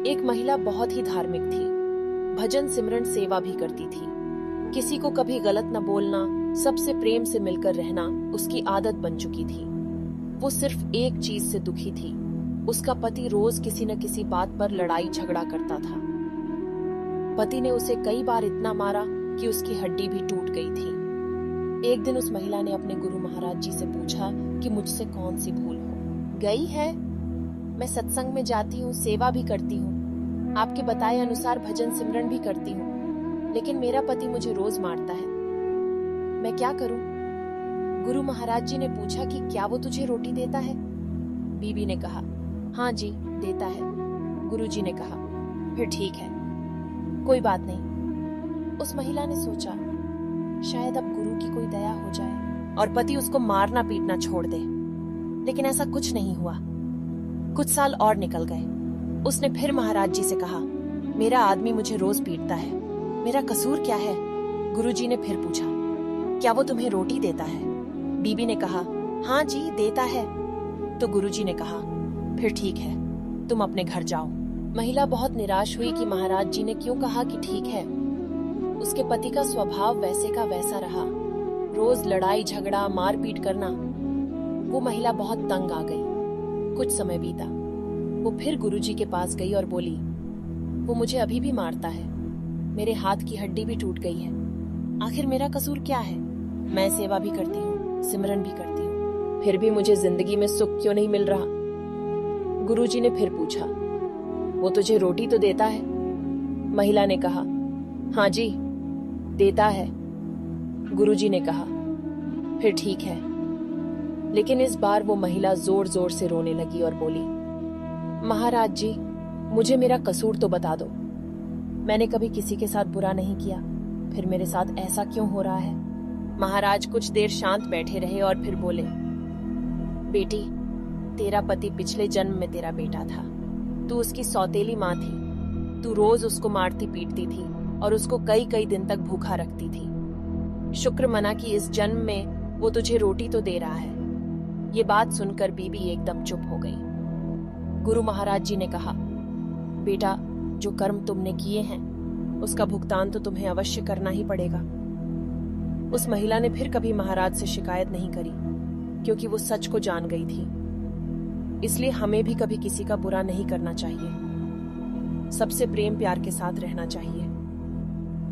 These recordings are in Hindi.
एक महिला बहुत ही धार्मिक थी, भजन सिमरन सेवा भी करती थी। किसी को कभी गलत न बोलना, सबसे प्रेम से मिलकर रहना उसकी आदत बन चुकी थी। वो सिर्फ एक चीज से दुखी थी, उसका पति रोज किसी न किसी बात पर लड़ाई झगड़ा करता था। पति ने उसे कई बार इतना मारा कि उसकी हड्डी भी टूट गई थी। एक दिन उस महिला ने अपने गुरु महाराज जी से पूछा कि मुझसे कौन सी भूल हो गई है। मैं सत्संग में जाती हूँ, सेवा भी करती हूँ, आपके बताए अनुसार भजन सिमरन भी करती हूँ, लेकिन मेरा पति मुझे रोज मारता है। मैं क्या करूं? गुरु महाराज जी ने पूछा कि क्या वो तुझे रोटी देता है? बीबी ने कहा, हाँ जी देता है। गुरु जी ने कहा, फिर ठीक है, कोई बात नहीं। उस महिला ने सोचा, शायद अब गुरु की कोई दया हो जाए और पति उसको मारना पीटना छोड़ दे, लेकिन ऐसा कुछ नहीं हुआ। कुछ साल और निकल गए। उसने फिर महाराज जी से कहा, मेरा आदमी मुझे रोज पीटता है, मेरा कसूर क्या है? गुरुजी ने फिर पूछा, क्या वो तुम्हें रोटी देता है? बीबी ने कहा, हाँ जी देता है। तो गुरुजी ने कहा, फिर ठीक है, तुम अपने घर जाओ। महिला बहुत निराश हुई कि महाराज जी ने क्यों कहा कि ठीक है। उसके पति का स्वभाव वैसे का वैसा रहा, रोज लड़ाई झगड़ा मारपीट करना। वो महिला बहुत तंग आ गई। कुछ समय बीता, वो फिर गुरुजी के पास गई और बोली, वो मुझे अभी भी मारता है, मेरे हाथ की हड्डी भी टूट गई है, आखिर मेरा कसूर क्या है? मैं सेवा भी करती हूँ, सिमरन भी करती हूँ, फिर भी मुझे जिंदगी में सुख क्यों नहीं मिल रहा? गुरुजी ने फिर पूछा, वो तुझे रोटी तो देता है? महिला ने कहा, हाँ जी देता है। गुरुजी ने कहा, फिर ठीक है। लेकिन इस बार वो महिला जोर जोर से रोने लगी और बोली, महाराज जी मुझे मेरा कसूर तो बता दो, मैंने कभी किसी के साथ बुरा नहीं किया, फिर मेरे साथ ऐसा क्यों हो रहा है? महाराज कुछ देर शांत बैठे रहे और फिर बोले, बेटी तेरा पति पिछले जन्म में तेरा बेटा था, तू उसकी सौतेली माँ थी, तू रोज उसको मारती पीटती थी और उसको कई कई दिन तक भूखा रखती थी। शुक्र मना कि इस जन्म में वो तुझे रोटी तो दे रहा है। ये बात सुनकर बीबी एकदम चुप हो गई। गुरु महाराज जी ने कहा, बेटा जो कर्म तुमने किए हैं उसका भुगतान तो तुम्हें अवश्य करना ही पड़ेगा। उस महिला ने फिर कभी महाराज से शिकायत नहीं करी, क्योंकि वो सच को जान गई थी। इसलिए हमें भी कभी किसी का बुरा नहीं करना चाहिए, सबसे प्रेम प्यार के साथ रहना चाहिए।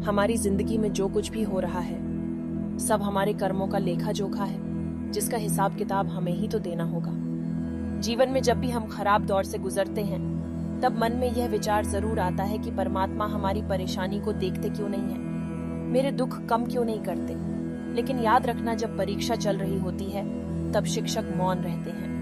हमारी जिंदगी में जो कुछ भी हो रहा है सब हमारे कर्मों का लेखा जोखा है, जिसका हिसाब किताब हमें ही तो देना होगा। जीवन में जब भी हम खराब दौर से गुजरते हैं तब मन में यह विचार जरूर आता है कि परमात्मा हमारी परेशानी को देखते क्यों नहीं है, मेरे दुख कम क्यों नहीं करते। लेकिन याद रखना, जब परीक्षा चल रही होती है तब शिक्षक मौन रहते हैं।